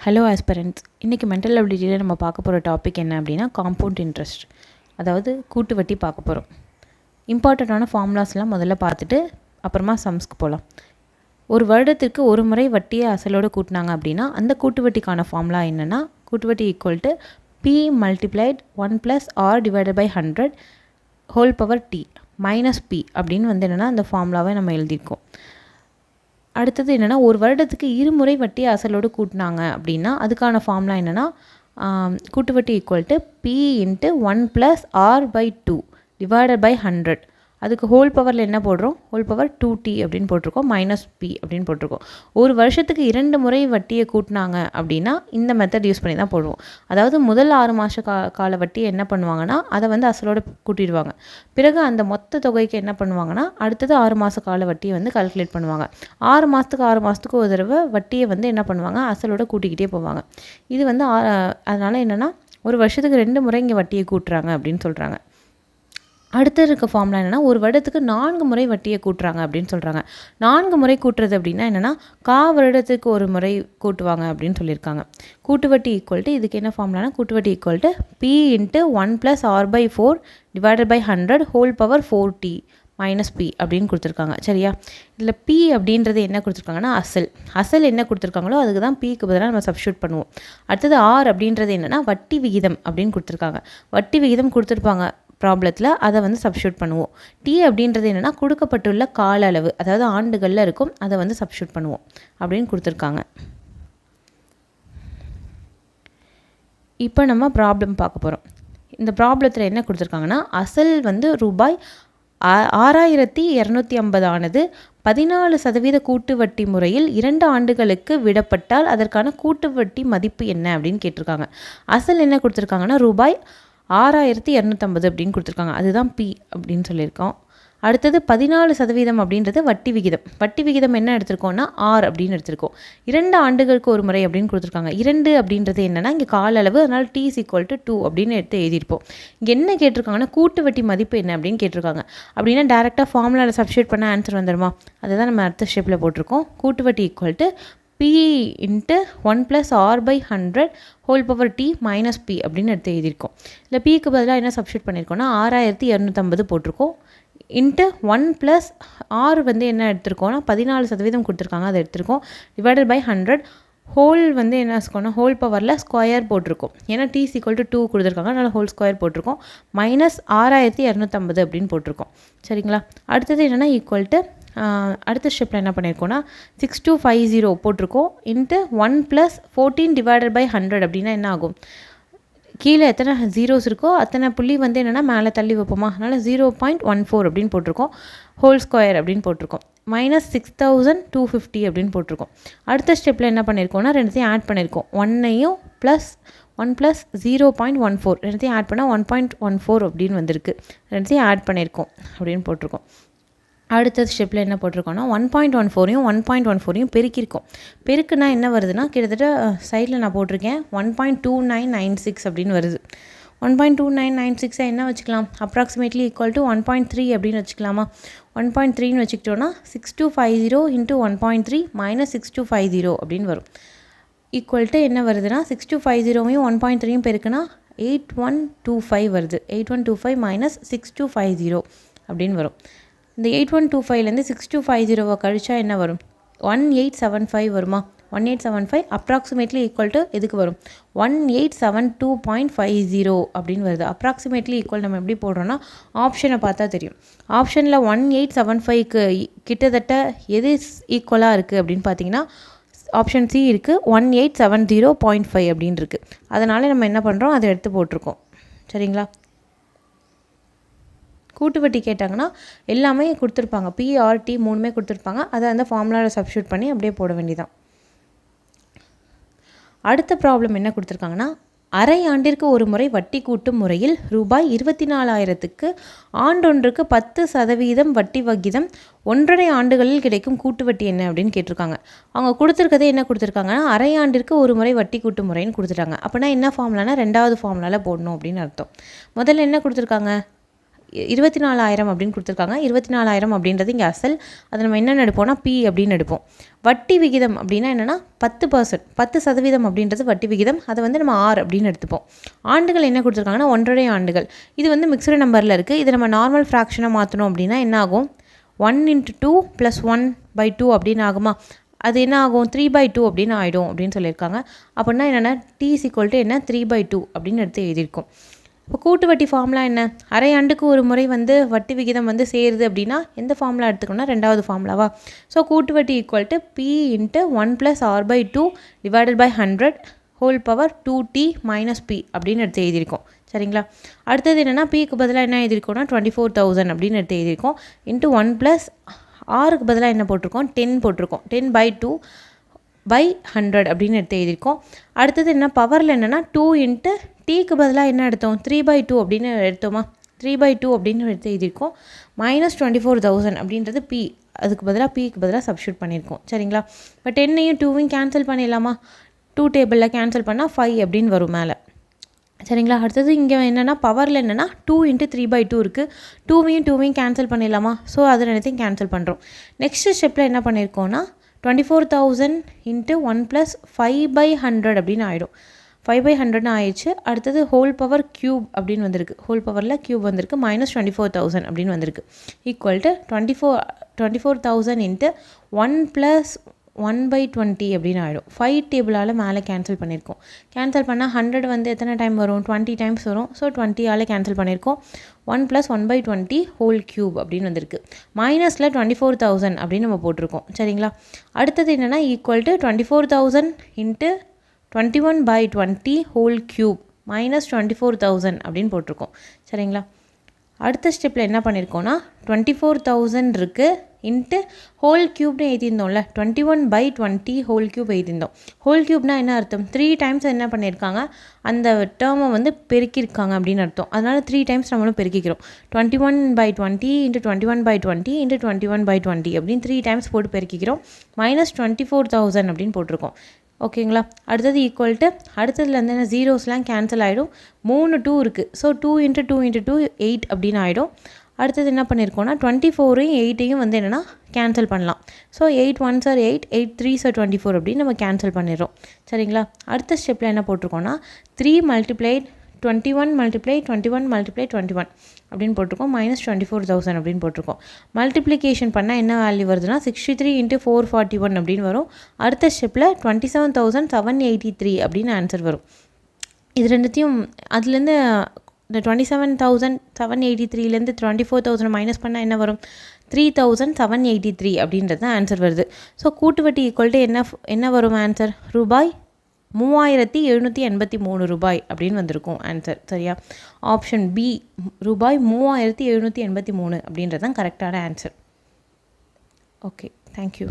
Hello aspirants, இன்றைக்கி mental அபிலிட்டியில் நம்ம பார்க்க போகிற டாபிக் என்ன அப்படின்னா காம்பவுண்ட் இன்ட்ரெஸ்ட், அதாவது கூட்டு வட்டி பார்க்க போகிறோம். இம்பார்ட்டண்ட்டான ஃபார்முலாஸ்லாம் முதல்ல பார்த்துட்டு அப்புறமா சம்ஸ்க்கு போகலாம். ஒரு வருடத்திற்கு ஒரு முறை வட்டியை அசலோடு கூட்டினாங்க அப்படின்னா அந்த கூட்டு வட்டிக்கான ஃபார்முலா என்னென்னா கூட்டு வட்டி equal to P multiplied 1 + R divided by 100 whole power T minus P அப்படின்னு என்னென்னா அந்த ஃபார்முலாவை நம்ம எழுதியிருக்கோம். அடுத்தது என்னென்னா ஒரு வருடத்துக்கு இருமுறை வட்டியை அசலோடு கூட்டினாங்க அப்படின்னா அதுக்கான ஃபார்முலா என்னென்னா கூட்டு வட்டி equal to P × 1 + R/2 divided by 100. அதுக்கு ஹோல் பவரில் என்ன போடுறோம், ஹோல் பவர் 2T அப்படின்னு போட்டிருக்கோம், மைனஸ் P அப்படின்னு போட்டிருக்கோம். ஒரு வருஷத்துக்கு 2 முறை வட்டியை கூட்டினாங்க அப்படின்னா இந்த மெத்தட் யூஸ் பண்ணி தான் போடுவோம். அதாவது முதல் 6 மாத கால வட்டியை என்ன பண்ணுவாங்கன்னா அதை அசலோடு கூட்டிடுவாங்க. பிறகு அந்த மொத்த தொகைக்கு என்ன பண்ணுவாங்கன்னா அடுத்தது 6 மாத கால வட்டியை கால்குலேட் பண்ணுவாங்க. 6 மாதத்துக்கு ஒரு தடவை வட்டியை என்ன பண்ணுவாங்க அசலோடு கூட்டிக்கிட்டே போவாங்க. இது அதனால் என்னென்னா ஒரு வருஷத்துக்கு 2 முறை இங்கே வட்டியை கூட்டுறாங்க அப்படின்னு சொல்கிறாங்க. அடுத்து இருக்க ஃபார்முலா என்னென்னா ஒரு வருடத்துக்கு 4 முறை வட்டியை கூட்டுறாங்க அப்படின்னு சொல்கிறாங்க. 4 முறை கூட்டுறது அப்படின்னா என்னென்னா வருடத்துக்கு ஒரு முறை கூட்டுவாங்க அப்படின்னு சொல்லியிருக்காங்க. கூட்டு வட்டி ஈக்குவல் டு இதுக்கு என்ன ஃபார்முலானா கூட்டு வட்டி equal to P × 1 + R/4 divided by 100 whole power 4T minus P அப்படின்னு கொடுத்துருக்காங்க. சரியா, இதில் P அப்படின்றது என்ன கொடுத்துருக்காங்கன்னா அசல் என்ன கொடுத்துருக்காங்களோ அதுக்கு தான் Pக்கு பதிலாக நம்ம சப்ஸ்டியூட் பண்ணுவோம். அடுத்தது R அப்படின்றது என்னென்னா வட்டி விகிதம் அப்படின்னு கொடுத்துருக்காங்க. வட்டி விகிதம் கொடுத்துருப்பாங்க ப்ராப்ளத்தில், அதை சப்ஸ்டியூட் பண்ணுவோம். T அப்படின்றது என்னென்னா கொடுக்கப்பட்டுள்ள கால அளவு, அதாவது ஆண்டுகளில் இருக்கும், அதை சப்ஸ்டியூட் பண்ணுவோம் அப்படின்னு கொடுத்துருக்காங்க. இப்போ நம்ம ப்ராப்ளம் பார்க்க போகிறோம். இந்த ப்ராப்ளத்தில் என்ன கொடுத்துருக்காங்கன்னா அசல் ரூபாய் 6250 ஆனது 14% கூட்டு வட்டி முறையில் 2 ஆண்டுகளுக்கு விடப்பட்டால் அதற்கான கூட்டு வட்டி மதிப்பு என்ன அப்படின்னு கேட்டிருக்காங்க. அசல் என்ன கொடுத்துருக்காங்கன்னா ரூபாய் 6250 அப்படின்னு கொடுத்துருக்காங்க. அதுதான் P அப்படின்னு சொல்லியிருக்கோம். அடுத்தது 14% அப்படின்றது வட்டி விகிதம். வட்டி விகிதம் என்ன எடுத்திருக்கோம்னா R அப்படின்னு எடுத்திருக்கோம். 2 ஆண்டுகளுக்கு ஒரு முறை அப்படின்னு கொடுத்துருக்காங்க. 2 அப்படின்றது என்னென்னா இங்கே கால அளவு, அதனால் T = 2 அப்படின்னு எடுத்து எழுதியிருப்போம். இங்கே என்ன கேட்டிருக்காங்கன்னா கூட்டு வட்டி மதிப்பு என்ன அப்படின்னு கேட்டிருக்காங்க. அப்படின்னா டேரெக்டாக ஃபார்முலாவில் சப்ஸ்டியூட் பண்ண ஆன்சர் வந்துடுமா? அதை தான் நம்ம அடுத்த ஸ்டெப்பில் போட்டிருக்கோம். கூட்டு வட்டி equal to P × 1 + R/100 whole power T minus P அப்படின்னு எடுத்து எழுதியிருக்கோம். இல்லை Pக்கு பதிலாக என்ன சப்ஸ்டியூட் பண்ணியிருக்கோம்னா 6250 போட்டிருக்கோம். இன்ட்டு 1 + R என்ன எடுத்திருக்கோம்னா 14% கொடுத்துருக்காங்க, அதை எடுத்திருக்கோம். டிவைடட் பை 100 ஹோல் என்ன வச்சுக்கோன்னா ஹோல் பவரில் ஸ்கொயர் போட்டிருக்கோம். ஏன்னா T = 2 கொடுத்துருக்காங்க, அதனால் ஹோல் ஸ்கொயர் போட்டிருக்கோம். மைனஸ் 6250 அப்படின்னு போட்டிருக்கோம். சரிங்களா, அடுத்தது என்னென்னா ஈக்குவல் டு அடுத்த ஸ்டெப்பில் என்ன பண்ணியிருக்கோன்னா 6250 போட்டிருக்கோம். இன்ட்டு 1 + 14 டிவைடட் பை 100 அப்படின்னா என்ன ஆகும், கீழே எத்தனை ஜீரோஸ் இருக்கோ அத்தனை புள்ளி என்னென்னா மேலே தள்ளி வைப்போமா, அதனால் 0.14 அப்படின்னு போட்டிருக்கோம். ஹோல் ஸ்கொயர் அப்படின்னு போட்டிருக்கோம். மைனஸ் 6250 அப்படின்னு போட்டிருக்கோம். அடுத்த ஸ்டெப்பில் என்ன பண்ணியிருக்கோம்னா ரெண்டுத்தையும் ஆட் பண்ணியிருக்கோம். 1ஐயும் ப்ளஸ் 1 + 0.14 ரெண்டுத்தையும் ஆட் பண்ணால் 1.14 அப்படின்னு வந்திருக்கு. ரெண்டுத்தையும் ஆட் பண்ணியிருக்கோம் அப்படின்னு போட்டிருக்கோம். அடுத்த ஸ்டெப்பில் என்ன போட்டிருக்கோன்னா 1.14ஐயும் 1.14ஐயும் பெருக்கியிருக்கோம். பெருக்குனா என்ன வருதுன்னா கிட்டத்தட்ட சைடில் நான் போட்டிருக்கேன் 1.2996 அப்படின்னு வருது. 1.2996 என்ன வச்சுக்கலாம், அப்ராக்சிமேட்லி ஈக்குவல் டு 1.3 அப்படின்னு வச்சுக்கலாமா? 1.3ன்னு வச்சுக்கிட்டோன்னா 6250 × 1.3 மைனஸ் 6250 அப்படின்னு வரும். ஈக்குவல் டு என்ன வருதுன்னா 6250ஐயும் 1.3ஐயும் பெருக்குனா 8125 வருது. 8125 மைனஸ் 6250 அப்படின்னு வரும். இந்த 8125லேருந்து 6250 கழிச்சா என்ன வரும், 1875 வருமா? 1875 அப்ராக்சிமேட்லி ஈக்குவல் டு எதுக்கு வரும், 1872.50 அப்படின்னு வருது. அப்ராக்சிமேட்லி ஈக்குவல் நம்ம எப்படி போடுறோன்னா ஆப்ஷனை பார்த்தா தெரியும். ஆப்ஷனில் 1875க்கு கிட்டத்தட்ட எது ஈக்குவலாக இருக்குது அப்படின்னு பார்த்தீங்கன்னா ஆப்ஷன் C இருக்குது, 1870.5 அப்படின்னு இருக்குது. அதனால் நம்ம என்ன பண்ணுறோம், அதை எடுத்து போட்டிருக்கோம். சரிங்களா, கூட்டு வட்டி கேட்டாங்கன்னா எல்லாமே கொடுத்துருப்பாங்க, PRT 3மே கொடுத்துருப்பாங்க. அதை அந்த ஃபார்முலாவில் சப்ஸ்டியூட் பண்ணி அப்படியே போட வேண்டியதான். அடுத்த ப்ராப்ளம் என்ன கொடுத்துருக்காங்கன்னா அரை ஆண்டிற்கு ஒரு முறை வட்டி கூட்டும் முறையில் ரூபாய் 24,000க்கு ஆண்டொன்றுக்கு 10% வட்டி வகிதம் 1.5 ஆண்டுகளில் கிடைக்கும் கூட்டு வட்டி என்ன அப்படின்னு கேட்டிருக்காங்க. அவங்க கொடுத்துருக்கதே என்ன கொடுத்துருக்காங்கன்னா அரை ஆண்டிற்கு ஒரு முறை வட்டி கூட்டும் முறைன்னு கொடுத்துட்டாங்க. அப்படின்னா என்ன ஃபார்முலானா ரெண்டாவது ஃபார்முலாவில் போடணும் அப்படின்னு அர்த்தம். முதல்ல என்ன கொடுத்துருக்காங்க, 24,000 அப்படின்னு கொடுத்துருக்காங்க. 24,000 அப்படின்றது இங்கே அசல். அதை நம்ம என்னென்னு எடுப்போம்னா பி அப்படின்னு எடுப்போம். வட்டி விகிதம் அப்படின்னா என்னென்னா 10%, 10% அப்படின்றது வட்டி விகிதம். அதை வந்து நம்ம ஆர் அப்படின்னு எடுத்துப்போம். ஆண்டுகள் என்ன கொடுத்துருக்காங்கன்னா 1.5 ஆண்டுகள். இது வந்து மிக்சடு நம்பரில் இருக்குது. இதை நம்ம நார்மல் ஃப்ராக்ஷனாக மாற்றணும் அப்படின்னா என்ன ஆகும்? 1 × 2 + 1/2 அப்படின்னு ஆகுமா? அது என்ன ஆகும்? 3/2 அப்படின்னு ஆகிடும் அப்படின்னு சொல்லியிருக்காங்க. அப்படின்னா என்னென்னா டி = என்ன 3/2 அப்படின்னு எடுத்து எழுதியிருக்கோம். இப்போ கூட்டு வட்டி ஃபார்முலா என்ன? அரை ஆண்டுக்கு ஒரு முறை வந்து வட்டி விகிதம் வந்து சேருது அப்படின்னா எந்த ஃபார்முலா எடுத்துக்கணும்னா 2வது ஃபார்முலாவா? ஸோ கூட்டு வட்டி = P × 1 + R/2 / 100 whole power 2t - p அப்படின்னு எடுத்து எழுதியிருக்கோம். சரிங்களா? அடுத்தது என்னென்னா பிக்கு பதிலாக என்ன எழுதியிருக்கோம்னா 24,000 அப்படின்னு எடுத்து எழுதியிருக்கோம். × 1 + ஆருக்கு பதிலாக என்ன போட்டிருக்கோம்? 10 போட்டிருக்கோம். 10/2/100 அப்படின்னு எடுத்து எழுதியிருக்கோம். அடுத்தது என்ன பவரில் என்னென்னா 2 × டீக்கு பதிலாக என்ன எடுத்தோம்? 3/2 அப்படின்னு எடுத்தோமா? 3/2 அப்படின்னு எடுத்து எழுதியிருக்கோம். -24,000 அப்படின்றது பி. அதுக்கு பதிலாக பிக்கு பதிலாக சப்ஸ்டியூட் பண்ணியிருக்கோம். சரிங்களா? இப்போ 10ஐயும் 2வையும் கேன்சல் பண்ணிடலாமா? 2 டேபிளில் கேன்சல் பண்ணால் 5 அப்படின்னு வரும் மேலே. சரிங்களா? அடுத்தது இங்கே என்னென்னா பவரில் என்னென்னா 2 × 3/2 இருக்குது. 2வையும் கேன்சல் பண்ணிடலாமா? ஸோ அது ரெண்டுத்தையும் கேன்சல் பண்ணுறோம். நெக்ஸ்ட் ஸ்டெப்பில் என்ன பண்ணியிருக்கோன்னா 24,000 × 1 + 5/100 அப்படின்னு ஆகிடும். 5/100 ஆயிடுச்சு. அடுத்தது ஹோல் பவர் க்யூப் அப்படின்னு வந்திருக்கு. ஹோல் பவரில் க்யூப் வந்திருக்கு. -24,000 அப்படின்னு வந்திருக்கு. = 24,000 × 1 + 1/20 அப்படின்னு ஆகிடும். 5 டேபிளால் மேலே கேன்சல் பண்ணியிருக்கோம். கேன்சல் பண்ணால் 100 வந்து எத்தனை டைம் வரும்? 20 டைம்ஸ் வரும். ஸோ 20ஆல் கேன்சல் பண்ணியிருக்கோம். 1 + 1/20 ஹோல் க்யூப் அப்படின்னு வந்திருக்கு. மைனஸில் 24,000 அப்படின்னு நம்ம போட்டிருக்கோம். சரிங்களா? அடுத்தது என்னென்னா =24,000 × 21/20 ஹோல் க்யூப் -24,000 அப்படின்னு போட்டிருக்கோம். சரிங்களா? அடுத்த ஸ்டெப்பில் என்ன பண்ணியிருக்கோன்னா 24,000 இருக்குது இன்ட்டு ஹோல் க்யூப்னு எழுதியிருந்தோம்ல 21/20 ஹோல் க்யூப் எழுதியிருந்தோம். ஹோல் க்யூப்னால் என்ன அர்த்தம்? 3 டைம்ஸ் என்ன பண்ணியிருக்காங்க? அந்த டேர்மை வந்து பெருக்கியிருக்காங்க அப்படின்னு அர்த்தம். அதனால் 3 டைம்ஸ் நம்மளும் பெருக்கிக்கிறோம். 21/20 × 21/20 × 21/20 அப்படின்னு 3 டைம்ஸ் போட்டு பெருக்கிக்கிறோம். -24,000 அப்படின்னு போட்டிருக்கோம். ஓகேங்களா? அடுத்தது அடுத்ததுலேருந்து என்ன ஜீரோஸ்லாம் கேன்சல் ஆகிடும். 3 2 இருக்குது. ஸோ 2 × 2 × 2 8 அப்படின்னு ஆகிடும். அடுத்தது என்ன பண்ணியிருக்கோன்னா 24ஐயும் 8ஐயும் வந்து என்னென்னா கேன்சல் பண்ணலாம். So 8 1s are 8, 8 3s are 24 அப்படின்னு நம்ம கேன்சல் பண்ணிடுறோம். சரிங்களா? அடுத்த ஸ்டெப்பில் என்ன போட்டிருக்கோன்னா 3 × 21 × 21 × 21 அப்படின்னு போட்டிருக்கோம். -24,000 அப்படின்னு போட்டிருக்கோம். மல்டிப்ளிகேஷன் பண்ணால் என்ன வேல்யூ வருதுன்னா 63 × 441 அப்படின்னு வரும். அடுத்த ஸ்டெப்பில் 27,783 அப்படின்னு ஆன்சர் வரும். இது ரெண்டுத்தையும் அதுலேருந்து இந்த 27,783லேருந்து 24,000 மைனஸ் பண்ணால் என்ன வரும்? 3,783 அப்படின்றது தான் ஆன்சர் வருது. ஸோ கூட்டு வட்டி என்ன வரும் ஆன்சர்? ₹3,783 அப்படின்னு வந்திருக்கும் ஆன்சர். சரியா? ஆப்ஷன் பி ₹3,783 அப்படின்றது தான் கரெக்டான ஆன்சர். Okay, thank you.